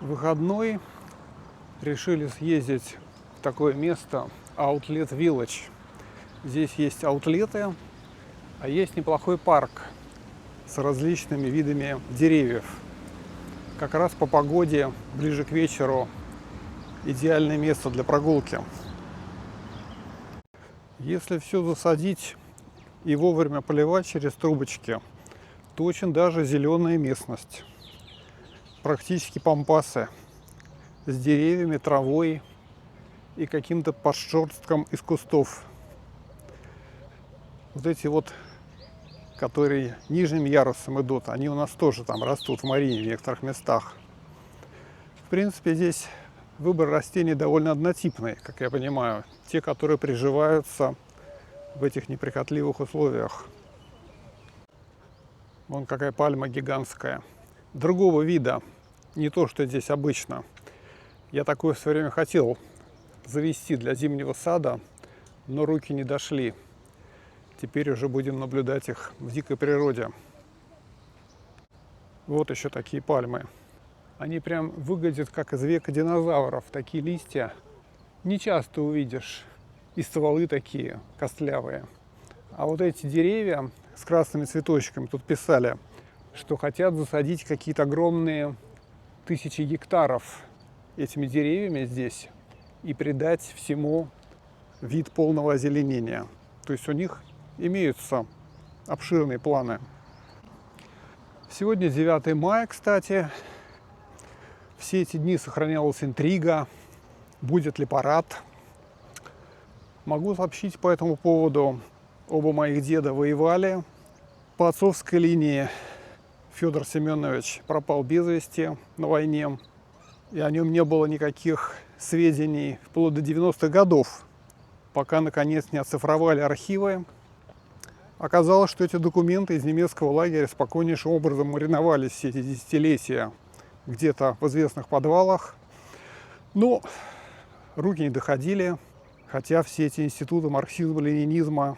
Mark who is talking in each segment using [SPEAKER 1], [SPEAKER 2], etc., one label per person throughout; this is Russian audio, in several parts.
[SPEAKER 1] выходной решили съездить в такое место Outlet Village. Здесь есть аутлеты, а есть неплохой парк с различными видами деревьев. Как раз по погоде, ближе к вечеру, идеальное место для прогулки. Если все засадить и вовремя поливать через трубочки, то очень даже зеленая местность. Практически пампасы с деревьями, травой и каким-то подшерстком из кустов. Вот эти вот, которые нижним ярусом идут, они у нас тоже там растут в Марине в некоторых местах. В принципе, здесь выбор растений довольно однотипный, как я понимаю. Те, которые приживаются в этих неприхотливых условиях. Вон какая пальма гигантская. Другого вида, не то, что здесь обычно. Я такое в свое время хотел завести для зимнего сада, но руки не дошли. Теперь уже будем наблюдать их в дикой природе. Вот еще такие пальмы. Они прям выглядят как из века динозавров. Такие листья не часто увидишь. И стволы такие костлявые. А вот эти деревья с красными цветочками, тут писали, что хотят засадить какие-то огромные тысячи гектаров этими деревьями здесь и придать всему вид полного озеленения. То есть у них имеются обширные планы. Сегодня 9 мая, кстати. Все эти дни сохранялась интрига, будет ли парад. Могу сообщить по этому поводу. Оба моих деда воевали. По отцовской линии Федор Семенович пропал без вести на войне. И о нем не было никаких сведений вплоть до 90-х годов, пока наконец не оцифровали архивы. Оказалось, что эти документы из немецкого лагеря спокойнейшим образом мариновались все эти десятилетия где-то в известных подвалах. Но руки не доходили, хотя все эти институты марксизма, ленинизма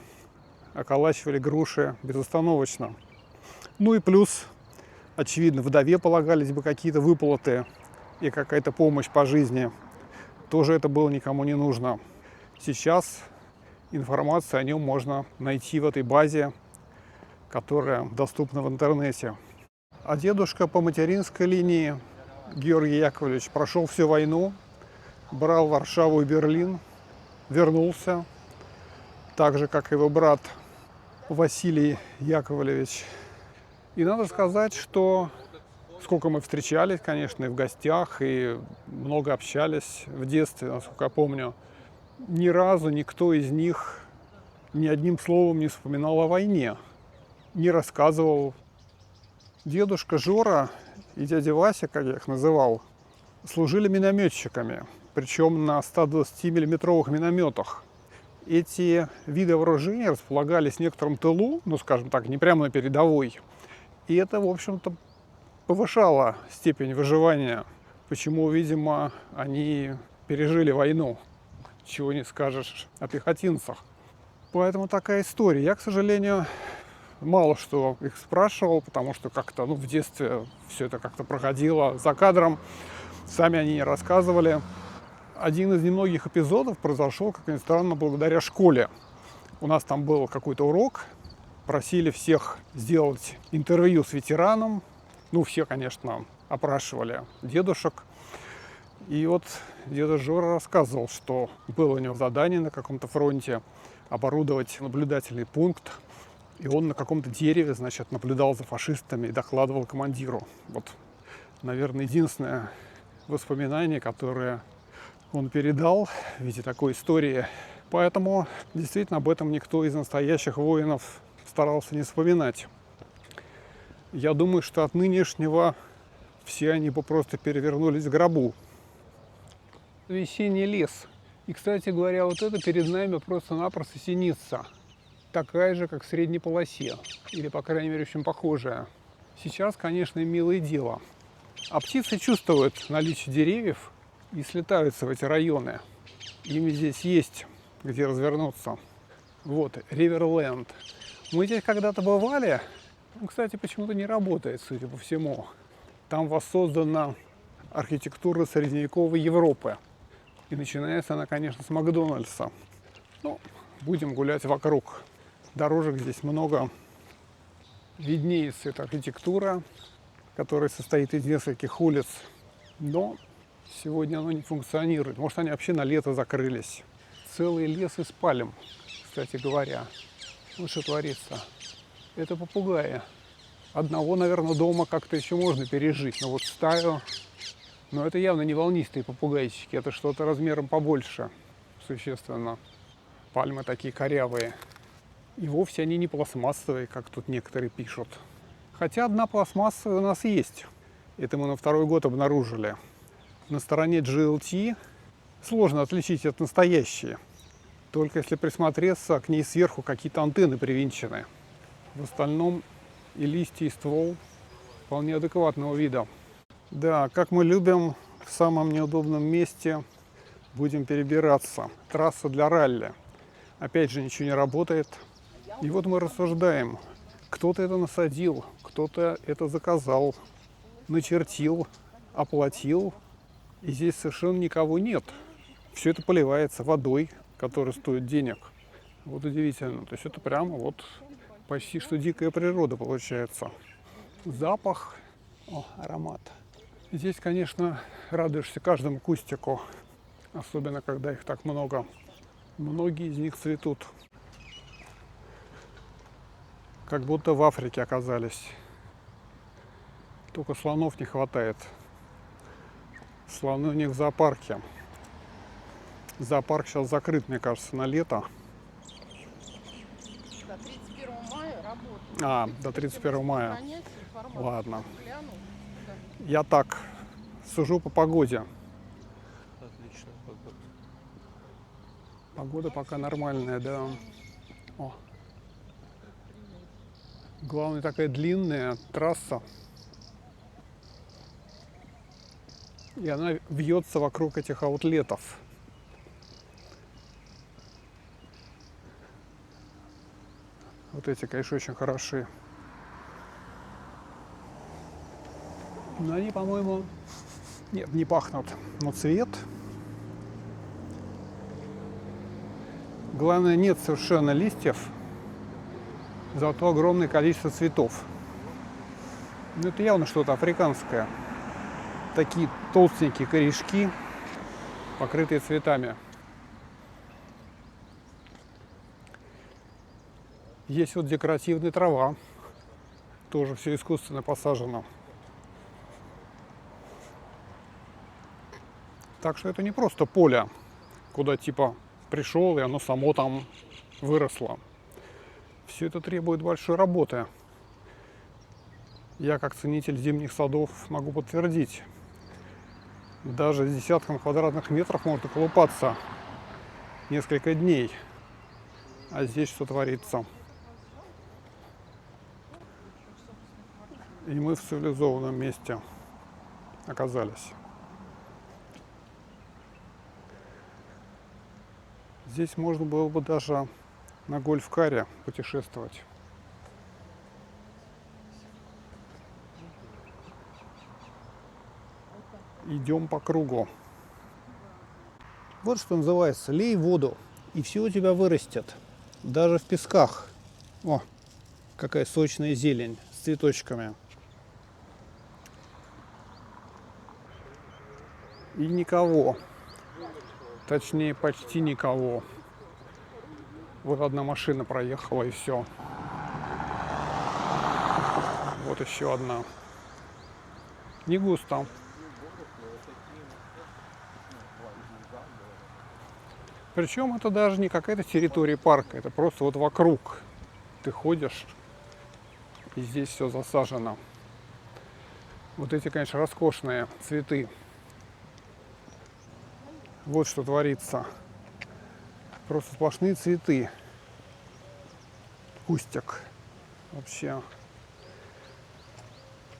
[SPEAKER 1] околачивали груши безостановочно. Ну и плюс, очевидно, вдове полагались бы какие-то выплаты и какая-то помощь по жизни. Тоже это было никому не нужно. Сейчас информацию о нем можно найти в этой базе, которая доступна в интернете. А дедушка по материнской линии, Георгий Яковлевич, прошел всю войну, брал Варшаву и Берлин, вернулся, так же, как его брат Василий Яковлевич. И надо сказать, что сколько мы встречались, конечно, и в гостях, и много общались в детстве, насколько я помню, ни разу никто из них ни одним словом не вспоминал о войне, не рассказывал. Дедушка Жора и дядя Вася, как я их называл, служили минометчиками, причем на 120-миллиметровых минометах. Эти виды вооружения располагались в некотором тылу, ну, скажем так, не прямо на передовой. И это, в общем-то, повышало степень выживания, почему, видимо, они пережили войну. Чего не скажешь о пехотинцах. Поэтому такая история. Я, к сожалению, мало что их спрашивал, потому что как-то в детстве все это как-то проходило за кадром. Сами они не рассказывали. Один из немногих эпизодов произошел, как ни странно, благодаря школе. У нас там был какой-то урок, просили всех сделать интервью с ветераном. Ну, все, конечно, опрашивали дедушек. И вот деда Жора рассказывал, что было у него задание на каком-то фронте оборудовать наблюдательный пункт. И он на каком-то дереве, значит, наблюдал за фашистами и докладывал командиру. Вот, наверное, единственное воспоминание, которое он передал в виде такой истории. Поэтому действительно об этом никто из настоящих воинов старался не вспоминать. Я думаю, что от нынешнего все они бы просто перевернулись в гробу. Весенний лес. И, кстати говоря, вот это перед нами просто-напросто синица. Такая же, как в средней полосе. Или, по крайней мере, очень похожая. Сейчас, конечно, милое дело. А птицы чувствуют наличие деревьев и слетаются в эти районы. Им здесь есть где развернуться. Вот, Риверленд. Мы здесь когда-то бывали. Он, кстати, почему-то не работает, судя по всему. Там воссоздана архитектуры средневековой Европы. И начинается она, конечно, с Макдональдса. Ну, будем гулять вокруг. Дорожек здесь много. Виднеется эта архитектура, которая состоит из нескольких улиц. Но сегодня оно не функционирует. Может, они вообще на лето закрылись. Целый лес из пальм, кстати говоря. Вот что творится. Это попугаи. Одного, наверное, дома как-то еще можно пережить. Но вот стаю... Но это явно не волнистые попугайчики. Это что-то размером побольше, существенно. Пальмы такие корявые. И вовсе они не пластмассовые, как тут некоторые пишут. Хотя одна пластмассовая у нас есть. Это мы на второй год обнаружили. На стороне GLT сложно отличить от настоящей. Только если присмотреться, к ней сверху какие-то антенны привинчены. В остальном и листья, и ствол вполне адекватного вида. Да, как мы любим, в самом неудобном месте будем перебираться. Трасса для ралли. Опять же, ничего не работает. И вот мы рассуждаем. Кто-то это насадил, кто-то это заказал, начертил, оплатил. И здесь совершенно никого нет. Все это поливается водой, которая стоит денег. Вот удивительно. То есть это прямо вот почти что дикая природа получается. Запах, аромат. Здесь, конечно, радуешься каждому кустику, особенно когда их так много. Многие из них цветут. Как будто в Африке оказались. Только слонов не хватает. Слоны у них в зоопарке. Зоопарк сейчас закрыт, мне кажется, на лето.
[SPEAKER 2] До 31 мая работает.
[SPEAKER 1] До 31 мая. Ладно.
[SPEAKER 2] Гляну, да.
[SPEAKER 1] Я так сужу по погоде.
[SPEAKER 3] Отлично.
[SPEAKER 1] Погода пока нормальная, да. О. Главное, такая длинная трасса. И она вьется вокруг этих аутлетов. Вот эти, конечно, очень хороши. Но они, по-моему, нет, не пахнут. Но цвет. Главное, нет совершенно листьев, зато огромное количество цветов. Ну, это явно что-то африканское. Такие толстенькие корешки, покрытые цветами. Есть вот декоративная трава, тоже все искусственно посажено. Так что это не просто поле, куда типа пришел и оно само там выросло. Все это требует большой работы. Я, как ценитель зимних садов, могу подтвердить. Даже с десятком квадратных метров можно колупаться несколько дней. А здесь что творится? И мы в цивилизованном месте оказались. Здесь можно было бы даже на гольф-каре путешествовать. Идем по кругу. Вот что называется, лей воду, и все у тебя вырастет. Даже в песках. О, какая сочная зелень с цветочками. И никого. Точнее, почти никого. Вот одна машина проехала, и все. Вот еще одна. Не густо. Причем это даже не какая-то территория парка, это просто вот вокруг. Ты ходишь, и здесь все засажено. Вот эти, конечно, роскошные цветы. Вот что творится. Просто сплошные цветы. Кустик. Вообще.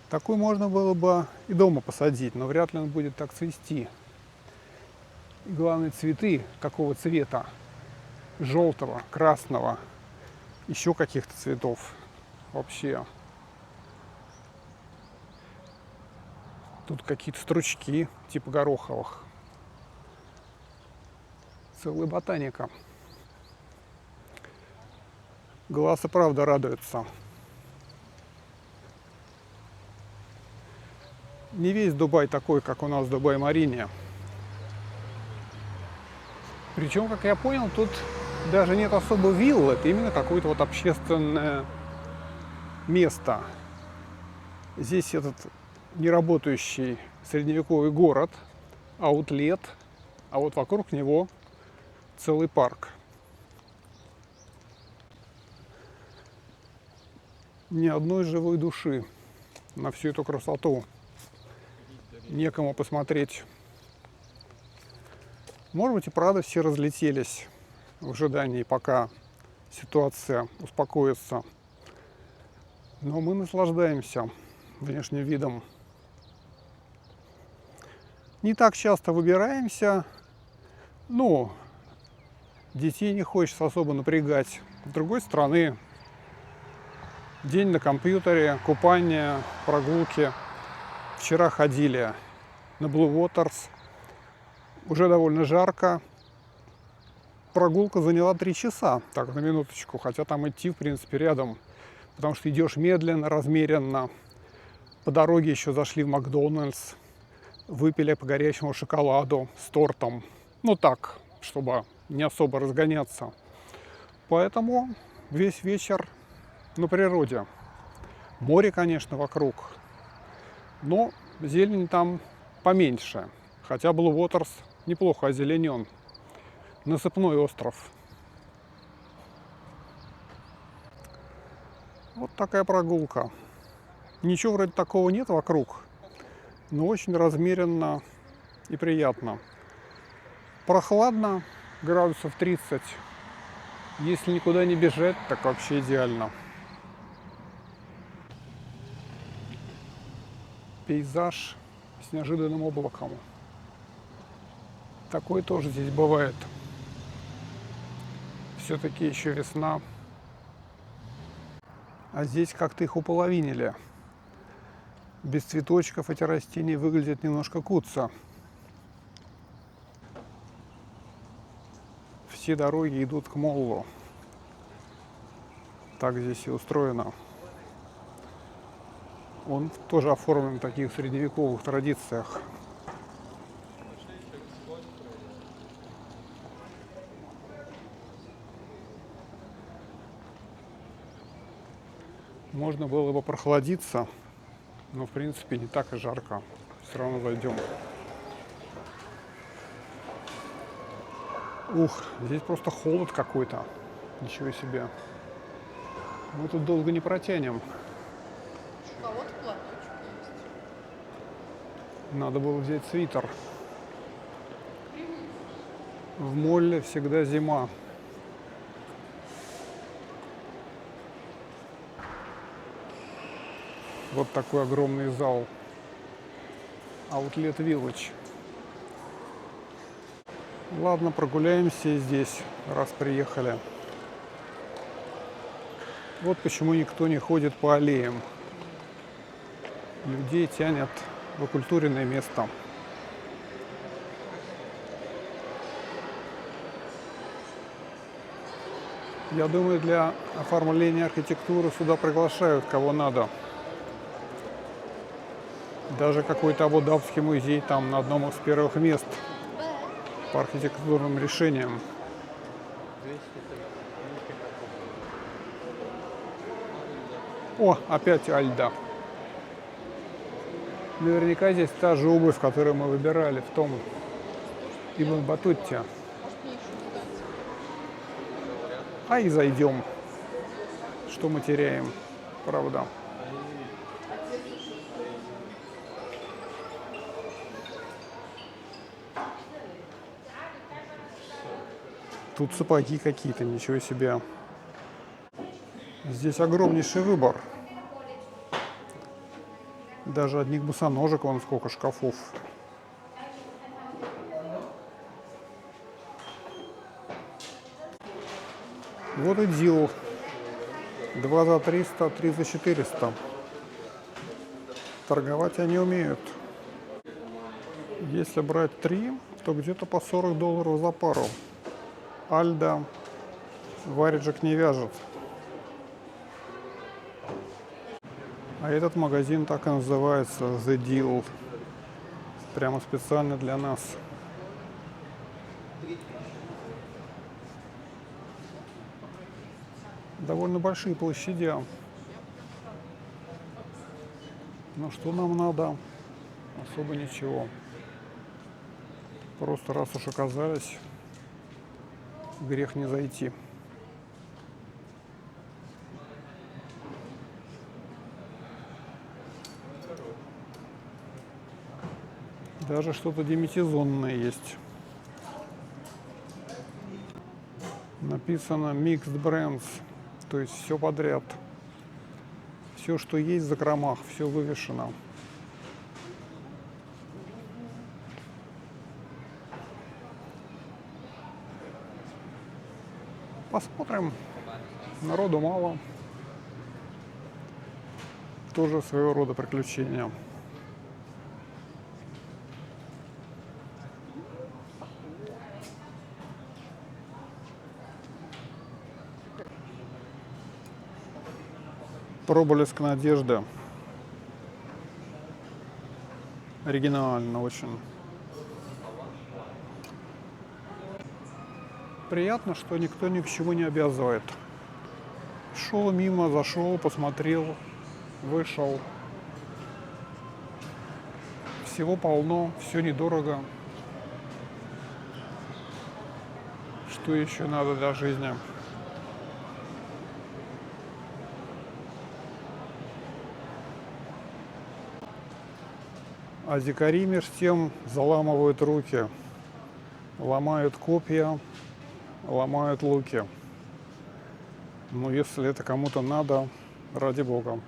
[SPEAKER 1] Такой можно было бы и дома посадить, но вряд ли он будет так цвести. И главное, цветы какого цвета? Желтого, красного, еще каких-то цветов. Вообще. Тут какие-то стручки типа гороховых. Целая ботаника. Глаз и правда радуется. Не весь Дубай такой, как у нас в Дубай-Марине. Причем, как я понял, тут даже нет особо вилл, это именно какое-то вот общественное место. Здесь этот неработающий средневековый город, аутлет, а вот вокруг него целый парк. Ни одной живой души на всю эту красоту. Некому посмотреть. Может быть, и правда все разлетелись в ожидании, пока ситуация успокоится. Но мы наслаждаемся внешним видом. Не так часто выбираемся, но детей не хочется особо напрягать. С другой стороны, день на компьютере, купание, прогулки. Вчера ходили на Blue Waters. Уже довольно жарко. Прогулка заняла 3 часа, так, на минуточку. Хотя там идти, в принципе, рядом. Потому что идешь медленно, размеренно. По дороге еще зашли в Макдональдс. Выпили по горячему шоколаду с тортом. Ну так, чтобы не особо разгоняться. Поэтому весь вечер на природе. Море, конечно, вокруг. Но зелень там поменьше. Хотя Blue Waters неплохо озеленен. Насыпной остров. Вот такая прогулка. Ничего вроде такого нет вокруг, но очень размеренно и приятно. Прохладно, градусов 30. Если никуда не бежать, так вообще идеально. Пейзаж с неожиданным облаком. Такое тоже здесь бывает. Все-таки еще весна. А здесь как-то их уполовинили. Без цветочков эти растения выглядят немножко куца. Все дороги идут к моллу. Так здесь и устроено. Он тоже оформлен в таких средневековых традициях. Можно было бы прохладиться, но в принципе не так и жарко. Все равно зайдем. Ух, здесь просто холод какой-то. Ничего себе. Мы тут долго не протянем.
[SPEAKER 2] У кого-то платочек есть.
[SPEAKER 1] Надо было взять свитер. В молле всегда зима. Вот такой огромный зал. Outlet Village. Ладно, прогуляемся здесь, раз приехали. Вот почему никто не ходит по аллеям. Людей тянет в окультуренное место. Я думаю, для оформления архитектуры сюда приглашают кого надо. Даже какой-то Абу-Дабский музей там на одном из первых мест по архитектурным решениям. О, опять Альда. Наверняка здесь та же обувь, которую мы выбирали в том Ибн Батутте.
[SPEAKER 2] Может, мне еще не дать?
[SPEAKER 1] А и зайдем. Что мы теряем, правда? Тут сапоги какие-то, ничего себе. Здесь огромнейший выбор. Даже одних босоножек, вон сколько шкафов. Вот и дил. 2 за 300, 3 за 400. Торговать они умеют. Если брать 3, то где-то по $40 за пару. Альда варежек не вяжет. А этот магазин так и называется The Deal. Прямо специально для нас. Довольно большие площади. Но что нам надо? Особо ничего. Просто раз уж оказались, грех не зайти. Даже что-то демисезонное есть. Написано Mixed Brands, то есть все подряд. Все, что есть в закромах, все вывешено. Посмотрим. Народу мало. Тоже своего рода приключения. Проблеск надежды. Оригинально очень. Приятно, что никто ни к чему не обязывает. Шел мимо, зашел, посмотрел, вышел. Всего полно, все недорого. Что еще надо для жизни? А дикари меж тем заламывают руки, ломают копья, ломают луки. Но если это кому-то надо, ради бога.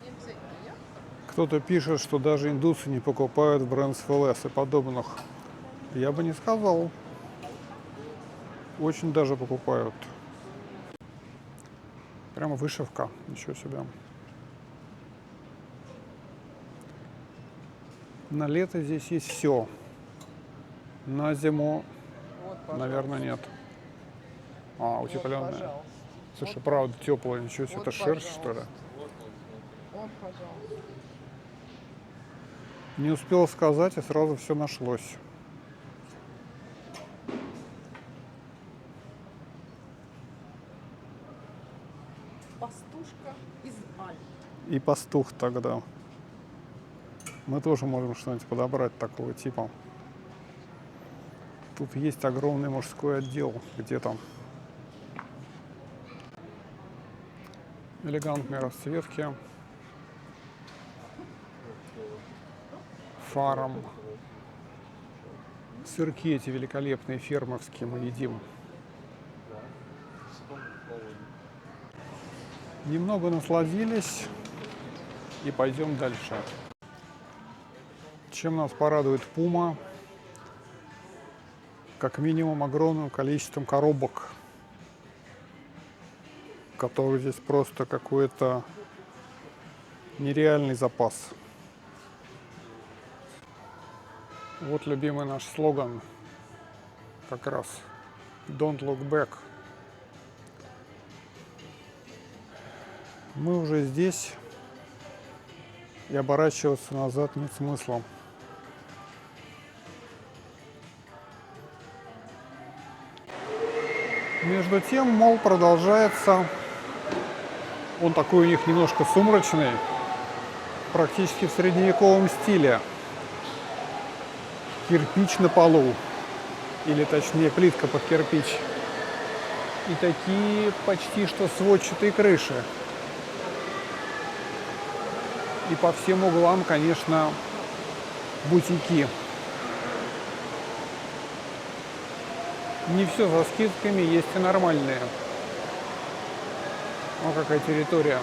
[SPEAKER 2] Не обязательно я.
[SPEAKER 1] Кто-то пишет, что даже индусы не покупают Brands FLS и подобных. Я бы не сказал. Очень даже покупают. Прямо вышивка. Ничего себе. На лето здесь есть все. На зиму,
[SPEAKER 4] Вот,
[SPEAKER 1] наверное, нет. А, утепленная.
[SPEAKER 4] пожалуйста.
[SPEAKER 1] Слушай, правда, теплая. Ничего себе.
[SPEAKER 4] Вот,
[SPEAKER 1] Это шерсть, что ли?
[SPEAKER 4] Вот, пожалуйста.
[SPEAKER 1] Не успел сказать, и сразу все нашлось.
[SPEAKER 2] Пастушка из Альп.
[SPEAKER 1] И пастух тогда. Мы тоже можем что-нибудь подобрать такого типа. Тут есть огромный мужской отдел где-то. Элегантные расцветки. Фарм. Сырки эти великолепные, фермерские, мы едим. Немного насладились и пойдем дальше. Чем нас порадует Пума? Как минимум огромным количеством коробок, которых здесь просто какой-то нереальный запас. Вот любимый наш слоган, как раз Don't look back. Мы уже здесь, и оборачиваться назад нет смысла. Между тем, мол, продолжается. Он такой у них немножко сумрачный, практически в средневековом стиле. Кирпич на полу, или точнее плитка под кирпич. И такие почти что сводчатые крыши. И по всем углам, конечно, бутики. Не все за скидками, есть и нормальные. О, какая территория.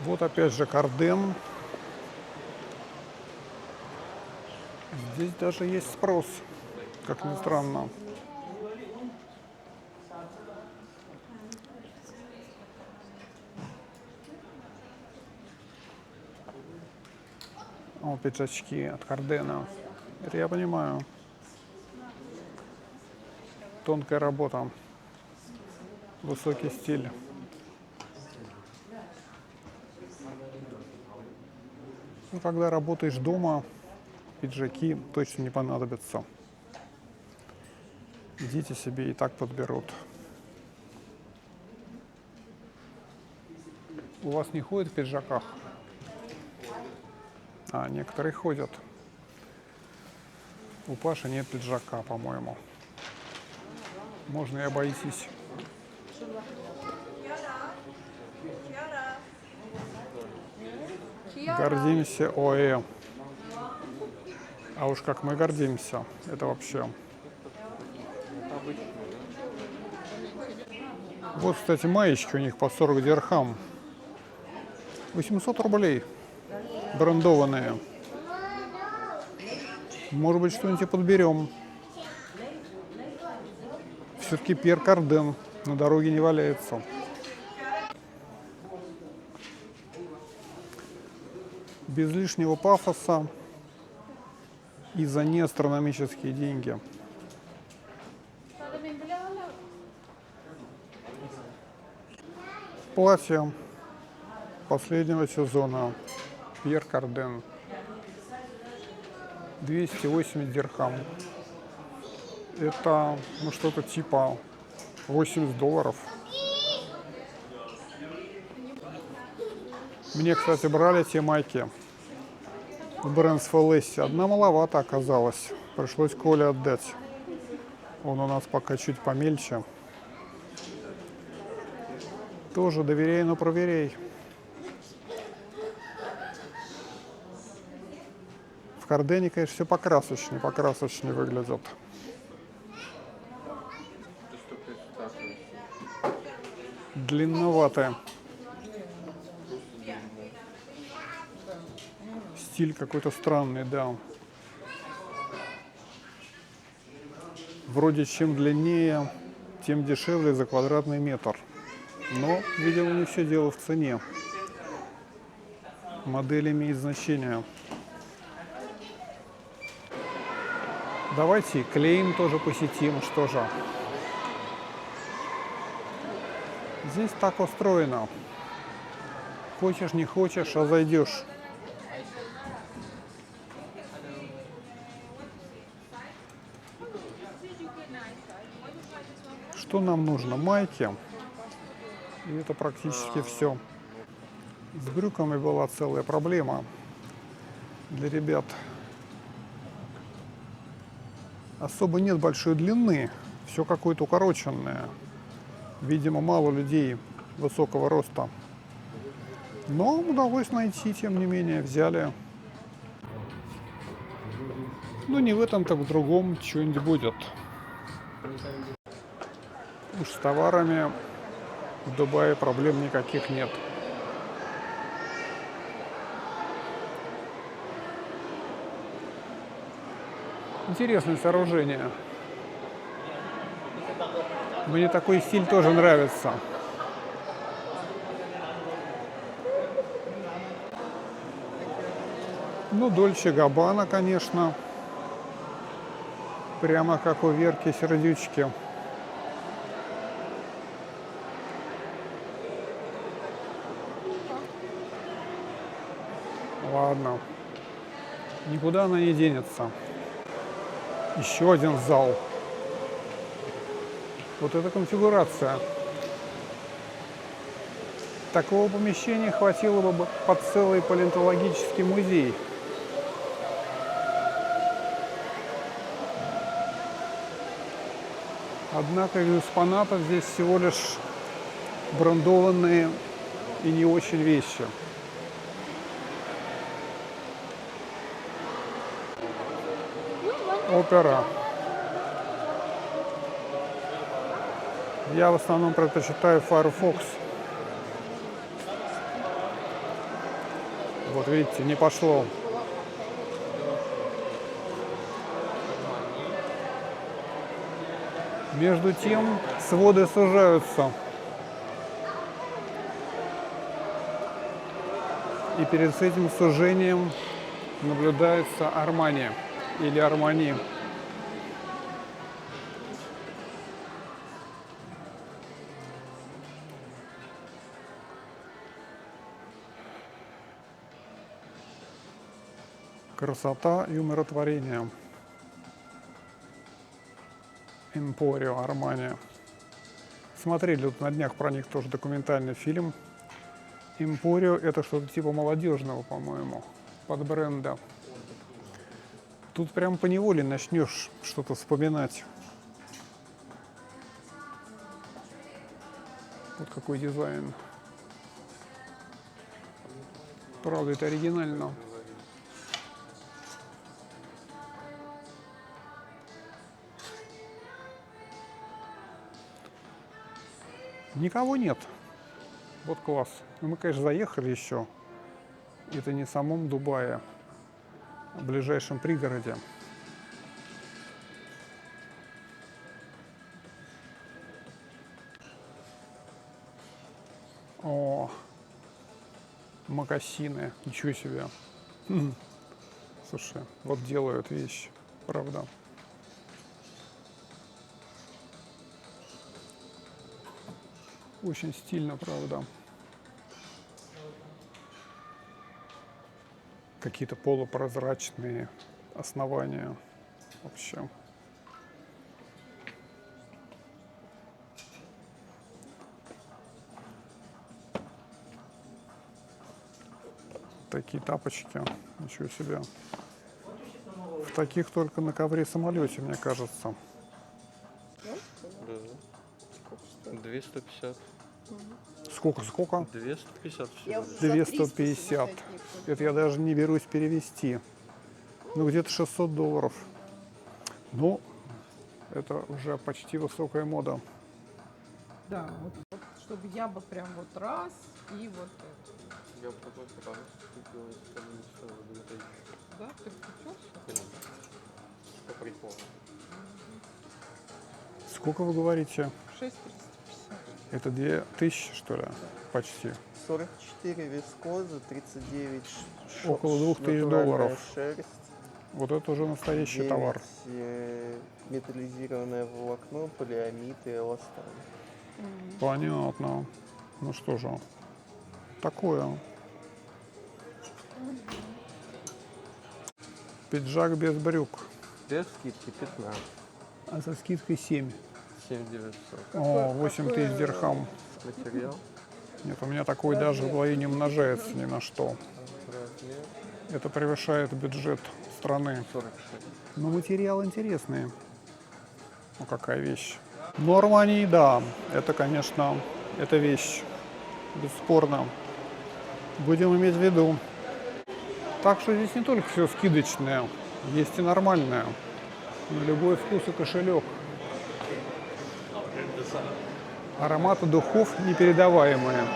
[SPEAKER 1] Вот опять же Карден. Здесь даже есть спрос, как ни странно. О, пиджачки от Кардена. Это я понимаю. Тонкая работа. Высокий стиль. Ну, когда работаешь дома, пиджаки точно не понадобятся. Дети себе и так подберут. У вас не ходят в пиджаках? А, некоторые ходят. У Паши нет пиджака, по-моему. Можно и обойтись. Гордимся ОЭ. А уж как мы гордимся. Это вообще. Вот, кстати, маечки у них по 40 дирхам. 800 рублей. Брендованные. Может быть, что-нибудь и подберем. Все-таки Пьер Карден на дороге не валяется. Без лишнего пафоса и за неастрономические деньги. Платье последнего сезона Пьер Карден. 280 дирхам. Это ну, что-то типа $80. Мне, кстати, брали те майки в Brands for Less. Одна маловато оказалась. Пришлось Коле отдать. Он у нас пока чуть помельче. Тоже доверяй, но проверяй. В Кардене, конечно, все покрасочнее выглядят. Длинноватая. Стиль какой-то странный, да. Вроде чем длиннее, тем дешевле за квадратный метр. Но, видимо, не все дело в цене. Модель имеет значение. Давайте Клейн тоже посетим, что же. Здесь так устроено. Хочешь, не хочешь, а зайдешь. Что нам нужно? Майки. И это практически все. С брюками была целая проблема для ребят. Особо нет большой длины. Все какое-то укороченное. Видимо, мало людей высокого роста. Но удалось найти, тем не менее, взяли. Ну, не в этом, так в другом что-нибудь будет. Уж с товарами в Дубае проблем никаких нет. Интересное сооружение. Мне такой стиль тоже нравится. Ну, Дольче Габбана, конечно. Прямо как у Верки Сердючки. Ладно. Никуда она не денется. Еще один зал. Вот эта конфигурация. Такого помещения хватило бы под целый палеонтологический музей. Однако из экспонатов здесь всего лишь брендованные и не очень вещи. Опера. Я в основном предпочитаю Firefox. Вот видите, не пошло. Между тем своды сужаются. И перед этим сужением наблюдается Армани или Армани. Красота и умиротворение. Эмпорио, Армани. Смотрели тут на днях про них тоже документальный фильм. Эмпорио — это что-то типа молодежного, по-моему, под бренда. Тут прям поневоле начнешь что-то вспоминать. Вот какой дизайн. Правда, это оригинально. Никого нет. Вот класс. Ну, мы, конечно, заехали еще. Это не в самом Дубае, а в ближайшем пригороде. О, мокасины. Ничего себе. Слушай, вот делают вещи, правда. Очень стильно, правда. Какие-то полупрозрачные основания вообще. Такие тапочки, ничего себе. В таких только на ковре-самолете, мне кажется.
[SPEAKER 3] Да. 250.
[SPEAKER 1] Сколько?
[SPEAKER 3] 250
[SPEAKER 2] Я
[SPEAKER 3] всего.
[SPEAKER 2] за
[SPEAKER 1] 250.
[SPEAKER 2] 300
[SPEAKER 1] Это я даже не берусь перевести. Ну, где-то $600. Ну, это уже почти высокая мода.
[SPEAKER 2] Да, вот чтобы я бы прям вот раз и вот это.
[SPEAKER 3] Я бы такой сразу купил, если там не стоило 2000.
[SPEAKER 2] Да, ты купился?
[SPEAKER 3] Конечно. По приколу.
[SPEAKER 1] Сколько вы говорите?
[SPEAKER 2] 6350.
[SPEAKER 1] Это 2000, что ли? Почти.
[SPEAKER 4] 44 вискоза, 39
[SPEAKER 1] Около $2000.
[SPEAKER 4] натуральная шерсть,
[SPEAKER 1] Вот это уже настоящий
[SPEAKER 4] 9,
[SPEAKER 1] товар.
[SPEAKER 4] металлизированное волокно, полиамид и эластан.
[SPEAKER 1] Понятно. Ну что же, такое. Пиджак без брюк.
[SPEAKER 3] Без скидки 15.
[SPEAKER 1] А со скидкой 7.
[SPEAKER 3] 7900.
[SPEAKER 1] О, 8000 дирхам.
[SPEAKER 3] Материал.
[SPEAKER 1] Нет, у меня такой даже в голове не умножается ни на что.
[SPEAKER 3] Размер
[SPEAKER 1] Это превышает бюджет страны.
[SPEAKER 3] 46.
[SPEAKER 1] Но материал интересный. Ну, какая вещь. Ну, Армани, да, это, конечно, это вещь. Бесспорно. Будем иметь в виду. Так что здесь не только все скидочное, есть и нормальное. На любой вкус и кошелек. Ароматы духов непередаваемые.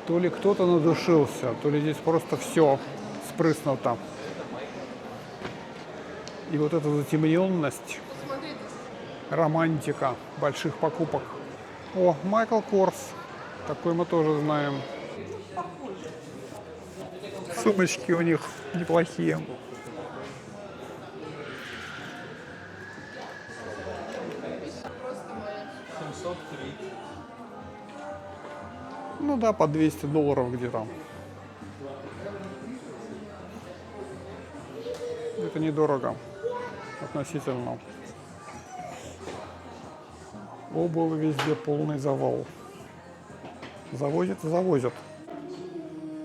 [SPEAKER 1] То ли кто-то надушился, то ли здесь просто все спрыснуто. И вот эта затемненность, романтика больших покупок. О, Майкл Корс. Такой мы тоже знаем. Сумочки у них неплохие. Ну да, по $200 где-то. Это недорого относительно. Обувь везде полный завал. Завозят и завозят.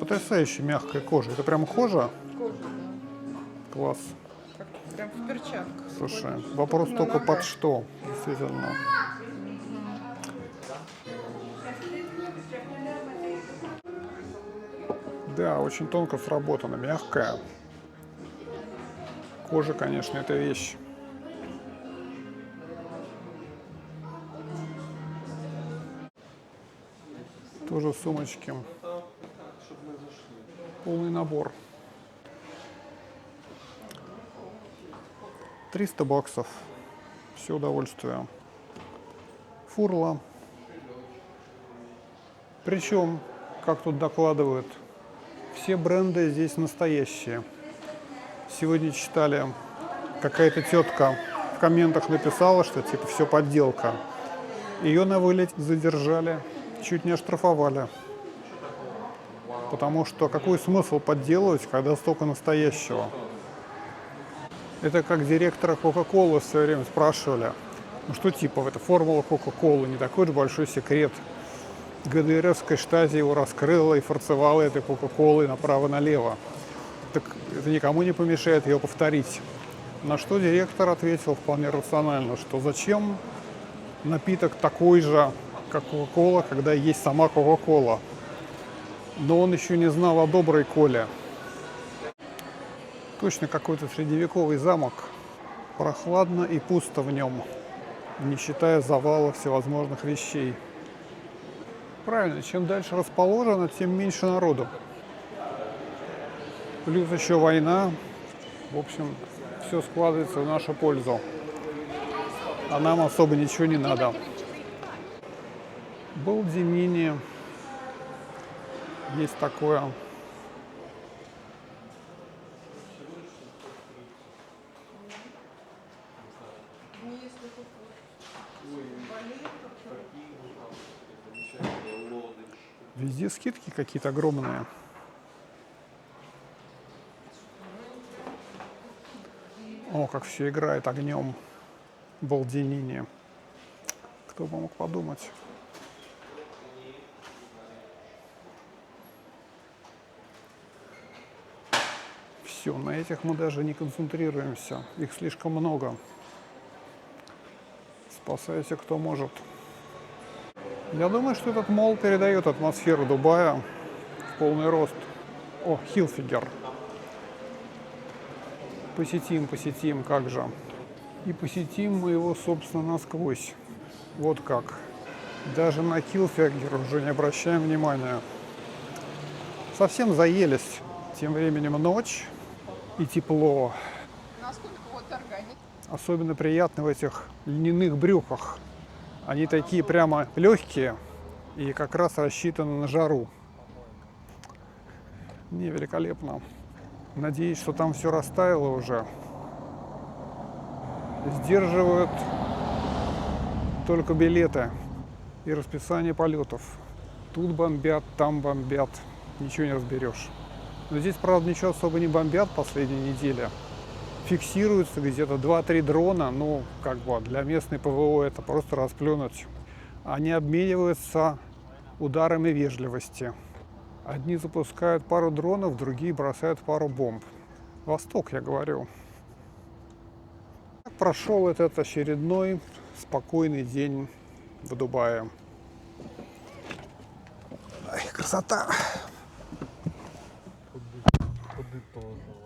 [SPEAKER 1] Потрясающе мягкая кожа. Это прям кожа?
[SPEAKER 2] Кожа, да.
[SPEAKER 1] Класс.
[SPEAKER 2] Как прям в перчатках.
[SPEAKER 1] Слушай, вопрос
[SPEAKER 2] на
[SPEAKER 1] только
[SPEAKER 2] ногах.
[SPEAKER 1] под что, действительно. Да, очень тонко сработано, мягкая. Кожа, конечно, это вещь. Тоже сумочки. Полный набор. $300. Все удовольствие. фурла. Причем, как тут докладывают, все бренды здесь настоящие. Сегодня читали, какая-то тетка в комментах написала, что типа все подделка. Ее на вылет задержали, чуть не оштрафовали. Потому что какой смысл подделывать, когда столько настоящего? Это как директора Кока-Колы в свое время спрашивали. Ну что типа, это формула Кока-Колы, не такой же большой секрет. ГДРовская штази его раскрыла и форцевала этой Кока-Колой направо-налево. Так это никому не помешает ее повторить. На что директор ответил вполне рационально, что зачем напиток такой же, как Кока-Кола, когда есть сама Кока-Кола. Но он еще не знал о доброй коле. Точно какой-то средневековый замок. Прохладно и пусто в нем, не считая завала всевозможных вещей. Правильно, чем дальше расположено, тем меньше народу. Плюс еще война. В общем, все складывается в нашу пользу. А нам особо ничего не надо. Балдинини. Есть такое. Везде скидки какие-то огромные. О, как все играет огнем. Балдинини. Кто бы мог подумать. Все, на этих мы даже не концентрируемся. Их слишком много. Спасайся, кто может. Я думаю, что этот молл передает атмосферу Дубая в полный рост. О, Хилфигер. Посетим, как же. И посетим мы его, собственно, насквозь. Вот как. Даже на Хилфигер уже не обращаем внимания. Совсем заелись. Тем временем ночь и тепло.
[SPEAKER 2] Насколько вот органик?
[SPEAKER 1] Особенно приятно в этих льняных брюках. Они такие прямо легкие и как раз рассчитаны на жару. Не, великолепно. Надеюсь, что там все растаяло уже. Сдерживают только билеты и расписание полетов. Тут бомбят, там бомбят. Ничего не разберешь. Но здесь, правда, ничего особо не бомбят последние недели. Фиксируются где-то 2-3 дрона, ну, как бы для местной ПВО это просто расплюнуть. Они обмениваются ударами вежливости. Одни запускают пару дронов, другие бросают пару бомб. Восток, я говорю. Прошел этот очередной спокойный день в Дубае. Ай, красота!
[SPEAKER 3] Подытожила.